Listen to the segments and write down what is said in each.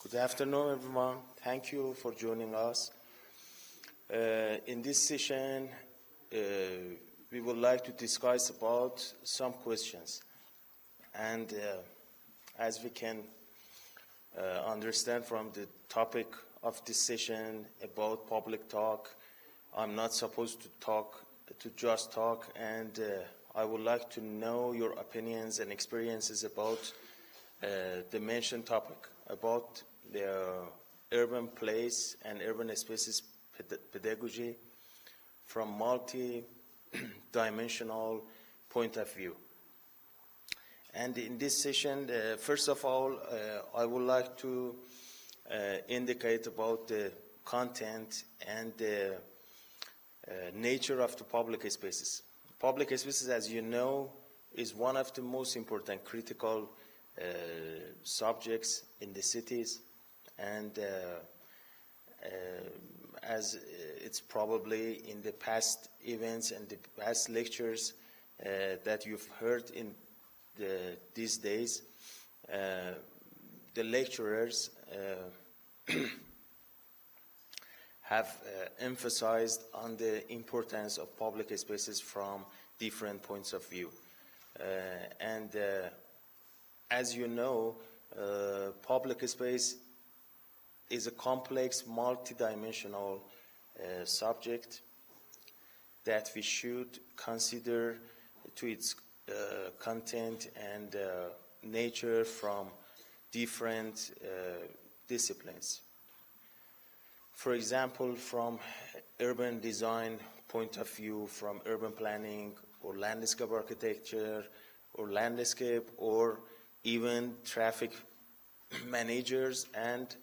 Good afternoon, everyone. Thank you for joining us. In this session, we would like to discuss about some questions. And as we can understand from the topic of this session about public talk, I'm not supposed to just talk, and I would like to know your opinions and experiences about the mentioned topic, about the urban place and urban spaces pedagogy from multi-dimensional point of view. And in this session, first of all, I would like to indicate about the content and the nature of the public spaces. Public spaces, as you know, is one of the most important critical subjects in the cities, and as it's probably in the past events and the past lectures that you've heard in these days, the lecturers have emphasized on the importance of public spaces from different points of view. As you know, public space is a complex, multidimensional subject that we should consider to its content and nature from different disciplines. For example, from urban design point of view, from urban planning or landscape architecture or landscape, or even traffic managers and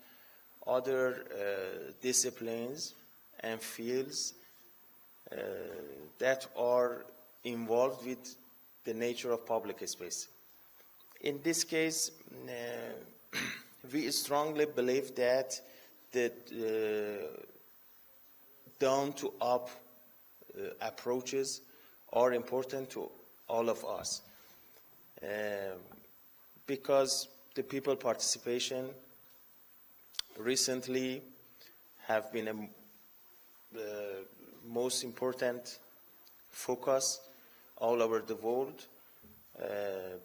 other disciplines and fields that are involved with the nature of public space. In this case, we strongly believe that the down-to-up approaches are important to all of us, because the people participation recently have been the most important focus all over the world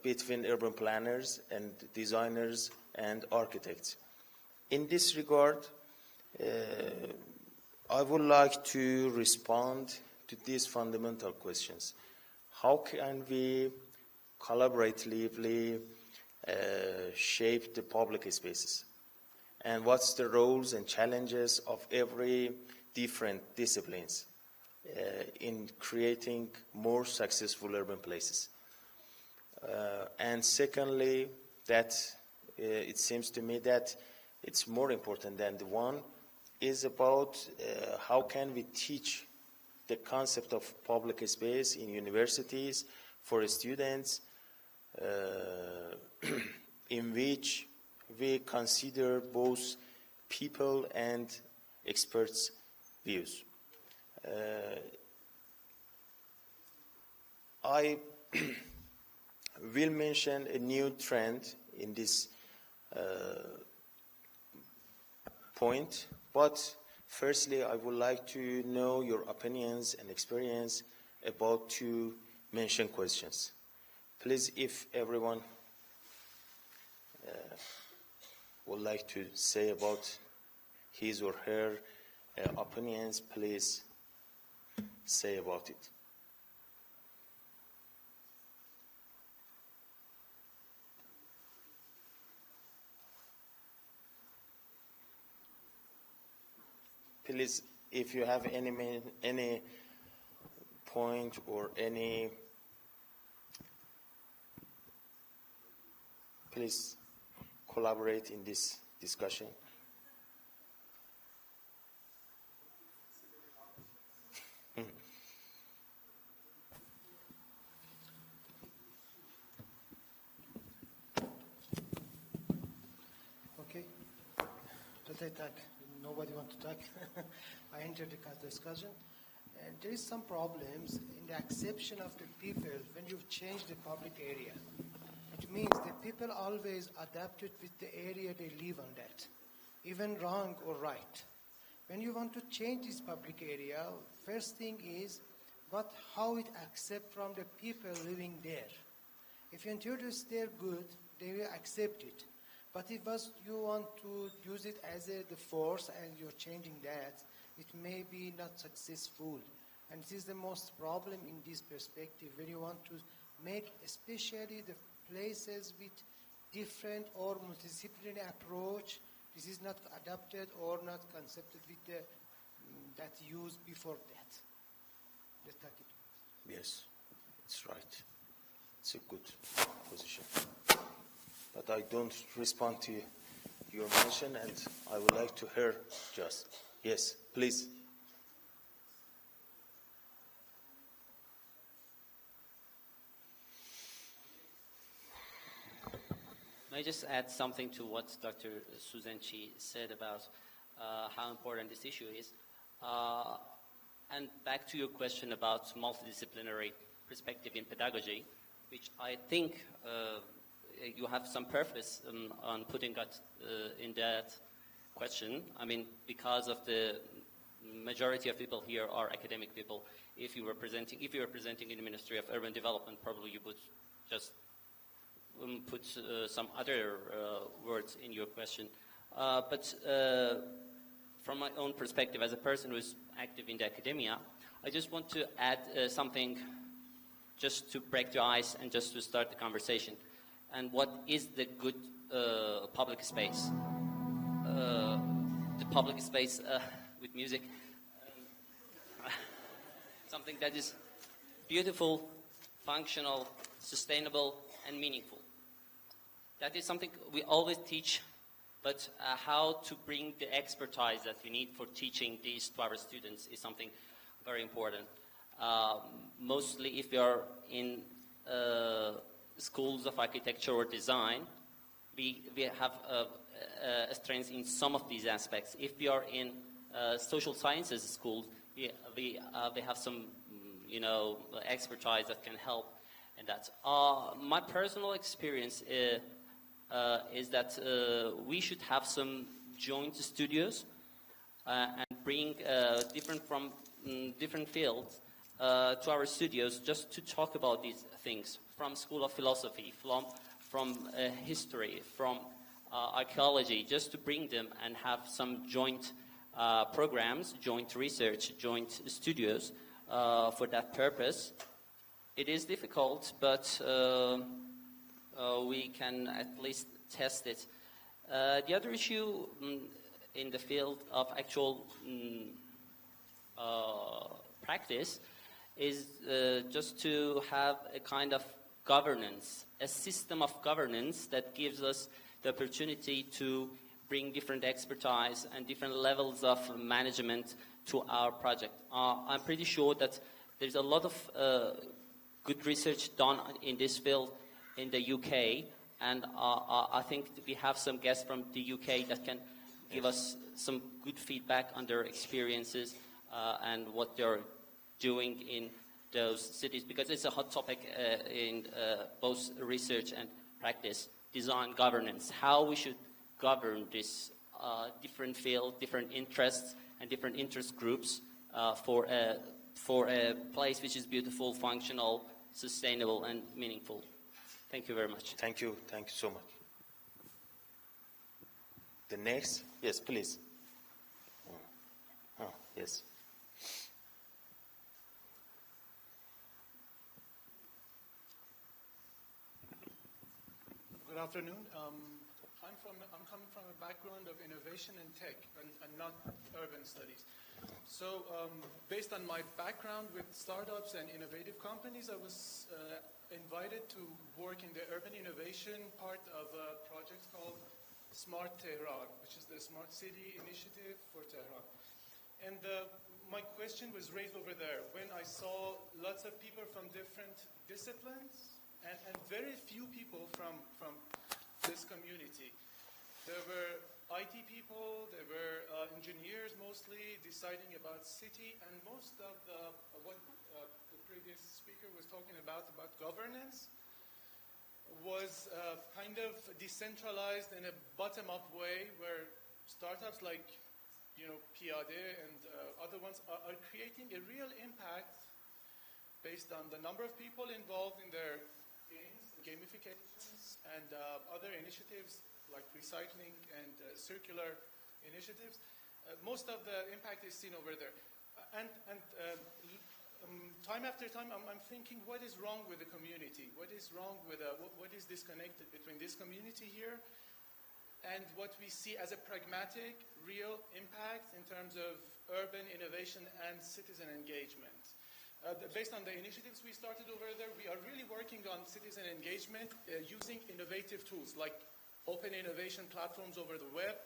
between urban planners and designers and architects. In this regard, I would like to respond to these fundamental questions. How can we collaboratively shape the public spaces? And what's the roles and challenges of every different disciplines in creating more successful urban places? And secondly, that it seems to me that it's more important than the one is about how can we teach the concept of public space in universities for students in which we consider both people and experts' views. I will mention a new trend in this point, but firstly, I would like to know your opinions and experience about two mentioned questions. Please, if everyone would like to say about his or her opinions, please say about it. Please, if you have any point or any, please collaborate in this discussion. Okay. Let I talk. Nobody wants to talk. I entered the discussion. And there is some problems in the acceptance of the people when you've changed the public area. It means the people always adapted with the area they live on that. even wrong or right. When you want to change this public area, first thing is how it accept from the people living there. If you introduce their good, they will accept it. But if you want to use it as the force and you're changing that, it may be not successful. And this is the most problem in this perspective, when you want to make especially the places with different or multidisciplinary approach. This is not adapted or not concepted with that used before that. Yes, it's right. It's a good position. But I don't respond to your mention, and I would like to hear just. Yes, please. May I just add something to what Dr. Suzanchi said about how important this issue is? And back to your question about multidisciplinary perspective in pedagogy, which I think you have some purpose on putting that in that question. I mean, because of the majority of people here are academic people. If you were presenting in the Ministry of Urban Development, probably you would just put some other words in your question. But from my own perspective, as a person who is active in the academia, I just want to add something just to break the ice and just to start the conversation. And what is the good public space? The public space with music, something that is beautiful, functional, sustainable, and meaningful. That is something we always teach, but how to bring the expertise that we need for teaching these to our students is something very important. Mostly if we are in schools of architecture or design, we have a strength in some of these aspects. If we are in social sciences schools, we have some expertise that can help in that. My personal experience is that we should have some joint studios and bring different fields to our studios just to talk about these things, from School of Philosophy, from history, from archaeology, just to bring them and have some joint programs, joint research, joint studios for that purpose. It is difficult, but we can at least test it. The other issue in the field of actual practice is just to have a kind of governance, a system of governance that gives us the opportunity to bring different expertise and different levels of management to our project. I'm pretty sure that there's a lot of good research done in this field in the UK, and I think we have some guests from the UK that can give us some good feedback on their experiences and what they're doing in those cities, because it's a hot topic in both research and practice. Design governance, how we should govern this different field, different interests, and different interest groups for a place which is beautiful, functional, sustainable, and meaningful. Thank you very much. Thank you so much. The next, yes, please. Yes. Good afternoon. I'm coming from a background of innovation and tech and not urban studies. So based on my background with startups and innovative companies, I was invited to work in the urban innovation part of a project called Smart Tehran, which is the Smart City Initiative for Tehran. And my question was raised over there when I saw lots of people from different disciplines and very few people from this community. There were IT people, there were engineers mostly deciding about city, and most of what the previous speaker was talking about governance was kind of decentralized in a bottom-up way where startups like, Piade and other ones are creating a real impact based on the number of people involved in their games, gamifications, and other initiatives like recycling and circular initiatives. Most of the impact is seen over there. Time after time, I'm thinking, what is wrong with the community? What is wrong with, what is disconnected between this community here and what we see as a pragmatic, real impact in terms of urban innovation and citizen engagement? Based on the initiatives we started over there, we are really working on citizen engagement using innovative tools like open innovation platforms over the web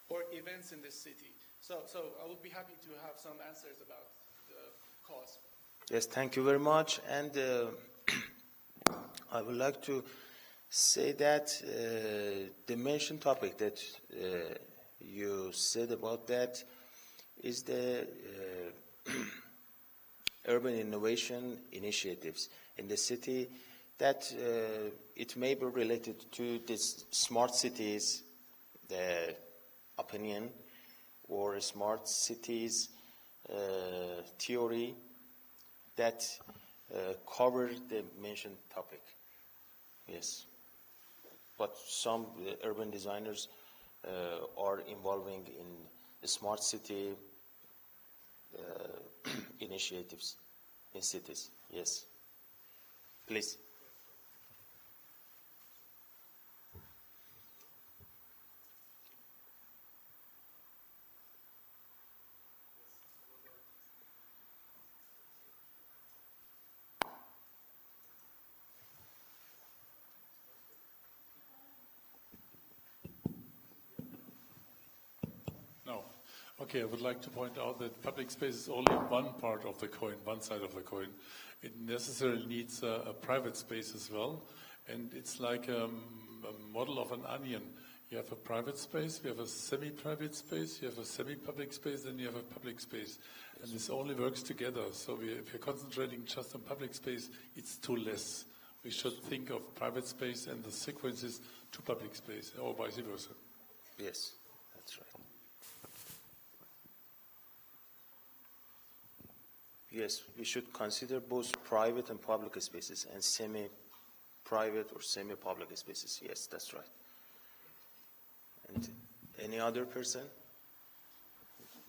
or events in the city. So I would be happy to have some answers about the cause. Yes, thank you very much. And I would like to say that the mentioned topic that you said about that is the urban innovation initiatives in the city, that it may be related to this smart cities, the opinion, or smart cities theory that cover the mentioned topic. Yes. But some urban designers are involving in the smart city initiatives in cities. Yes. Please. Okay, I would like to point out that public space is only one part of the coin, one side of the coin. It necessarily needs a private space as well, and it's like a model of an onion. You have a private space, you have a semi-private space, you have a semi-public space, then you have a public space. And this only works together. So if you're concentrating just on public space, it's too less. We should think of private space and the sequences to public space, or vice versa. Yes, that's right. Yes, we should consider both private and public spaces and semi-private or semi-public spaces. Yes, that's right. And any other person?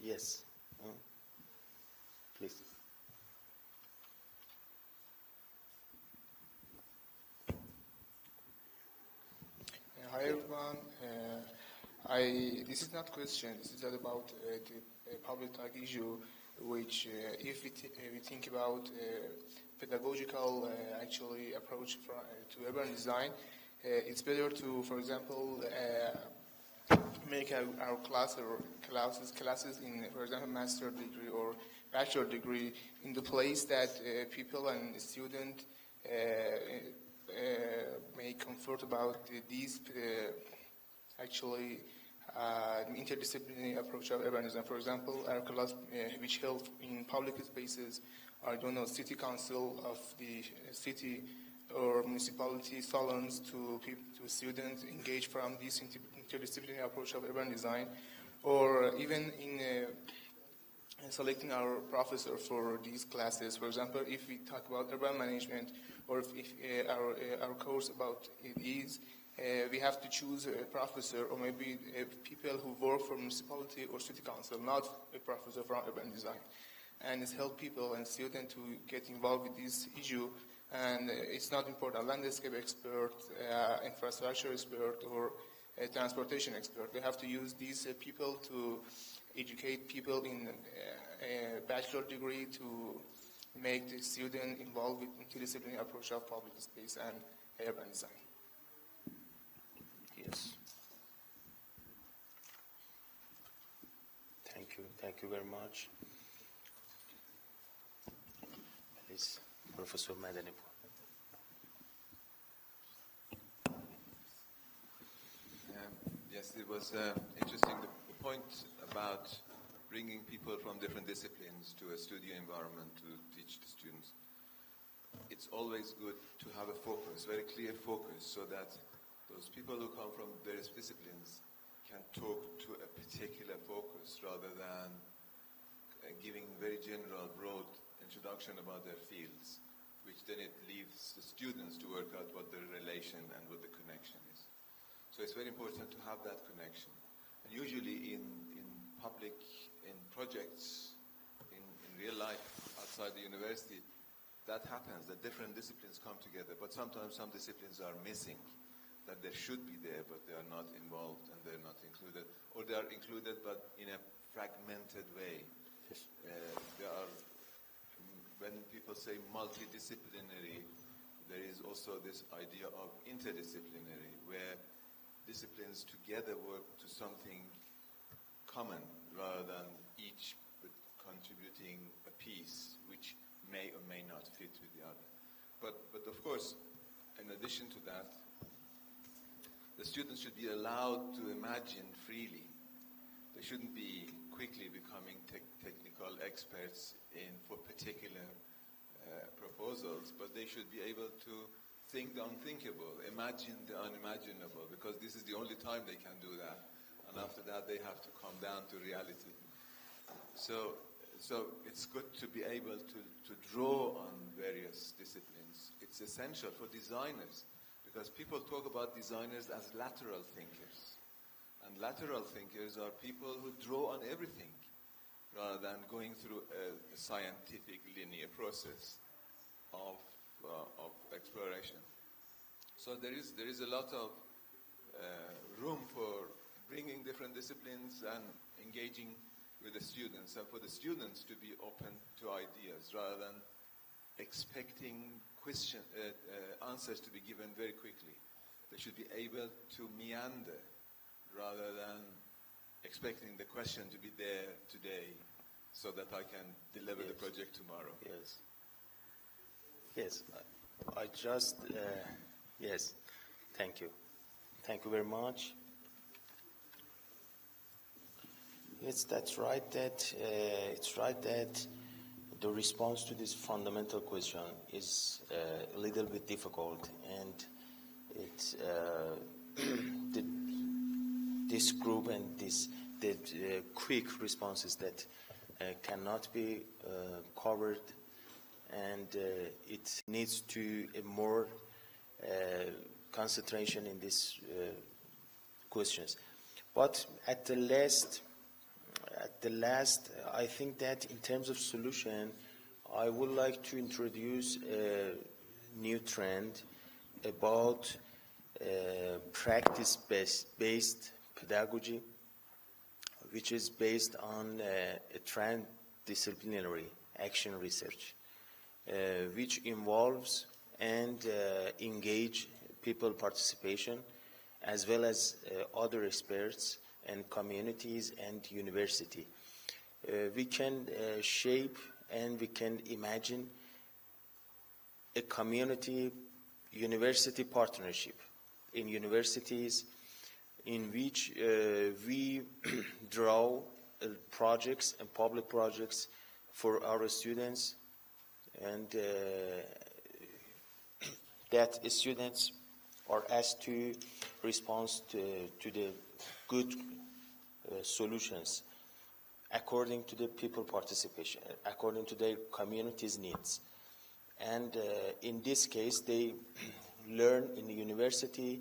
Yes. Please. Hi everyone. This is not question. This is about the public talk issue, which if we think about pedagogical approach to urban design, it's better to, for example, make our classes in, for example, master degree or bachelor degree in the place that people and students may comfort about these interdisciplinary approach of urbanism. For example, our class which held in public spaces, I don't know, city council of the city or municipality salons to students engage from this interdisciplinary approach of urban design, or even in selecting our professor for these classes. For example, if we talk about urban management, or if our course about it is, we have to choose a professor or maybe people who work for municipality or city council, not a professor from urban design. And it's help people and students to get involved with this issue. And it's not important, landscape expert, infrastructure expert, or a transportation expert. We have to use these people to educate people in a bachelor degree to make the student involved with interdisciplinary approach of public space and urban design. Yes. Thank you very much. Please, Professor Madani. Yes, it was interesting, the point about bringing people from different disciplines to a studio environment to teach the students. It's always good to have a focus, very clear focus, so that those people who come from various disciplines can talk to a particular rather than giving very general, broad introduction about their fields, which then it leaves the students to work out what the relation and what the connection is. So it's very important to have that connection. And usually in public, in projects, in real life, outside the university, that happens, that different disciplines come together, but sometimes some disciplines are missing, that they should be there, but they are not involved and they're not included, or they are included but in a fragmented way. There are, when people say multidisciplinary, there is also this idea of interdisciplinary, where disciplines together work to something common rather than each contributing a piece which may or may not fit with the other. But of course, in addition to that, the students should be allowed to imagine freely. They shouldn't be quickly becoming technical experts for particular proposals, but they should be able to think the unthinkable, imagine the unimaginable, because this is the only time they can do that. And after that, they have to come down to reality. So it's good to be able to draw on various disciplines. It's essential for designers, because people talk about designers as lateral thinkers. And lateral thinkers are people who draw on everything, rather than going through a scientific linear process of exploration. So there is a lot of room for bringing different disciplines and engaging with the students, and for the students to be open to ideas rather than expecting answers to be given very quickly. They should be able to meander rather than expecting the question to be there today so that I can deliver the project tomorrow. Yes, I just, yes, thank you. Thank you very much. Yes, that's right. It's right that the response to this fundamental question is a little bit difficult, and it's this group and the quick responses that cannot be covered, and it needs to a more concentration in these questions. But at the last, I think that in terms of solution, I would like to introduce a new trend about practice-based pedagogy, which is based on a transdisciplinary action research, which involves and engage people participation, as well as other experts and communities and university. We can shape and we can imagine a community university partnership in universities in which we draw projects and public projects for our students, and that students are asked to respond to the good solutions according to the people participation, according to their community's needs. And in this case, they learn in the university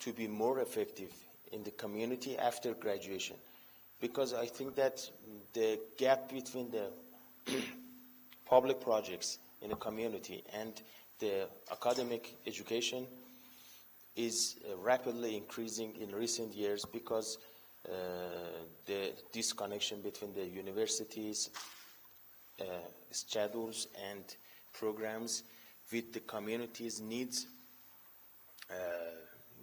to be more effective in the community after graduation. Because I think that the gap between the public projects in the community and the academic education is rapidly increasing in recent years, because the disconnection between the universities' schedules and programs with the community's needs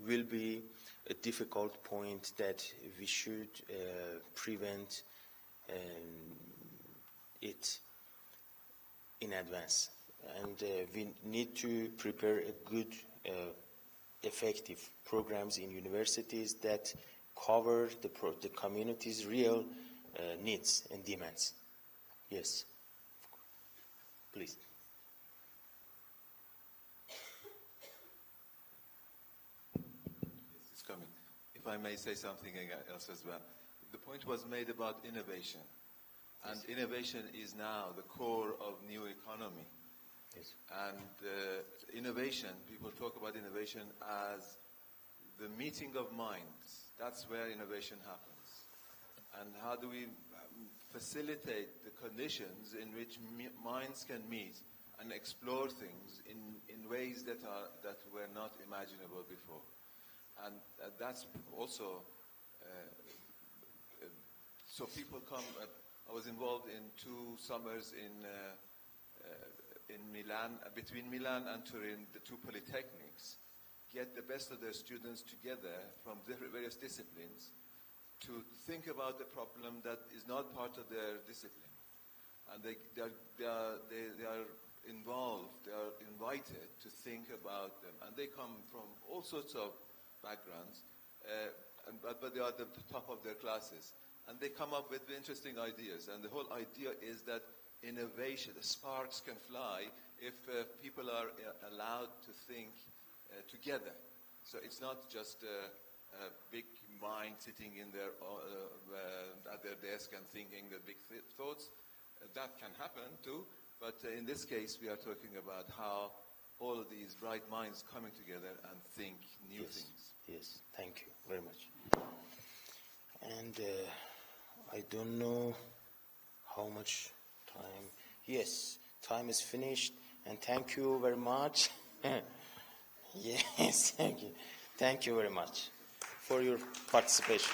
will be a difficult point that we should prevent it in advance. And we need to prepare a good, effective programs in universities that cover the community's real needs and demands. Yes, please. It's coming. If I may say something else as well. the point was made about innovation. And innovation is now the core of new economy. Yes. And innovation, people talk about innovation as the meeting of minds. That's where innovation happens. And how do we facilitate the conditions in which minds can meet and explore things in ways that were not imaginable before? And that's also, so people come, I was involved in 2 summers in Milan, between Milan and Turin, the 2 polytechnics get the best of their students together from various disciplines to think about a problem that is not part of their discipline. And they are involved, they are invited to think about them. And they come from all sorts of backgrounds, but they are at the top of their classes. And they come up with interesting ideas. And the whole idea is that innovation, the sparks can fly if people are allowed to think together. So it's not just a big mind sitting in their at their desk and thinking the big thoughts. That can happen too, but in this case we are talking about how all of these bright minds coming together and think new things. Yes, thank you very much. And I don't know how much time. Yes, time is finished, and thank you very much. Yes, thank you. Thank you very much for your participation.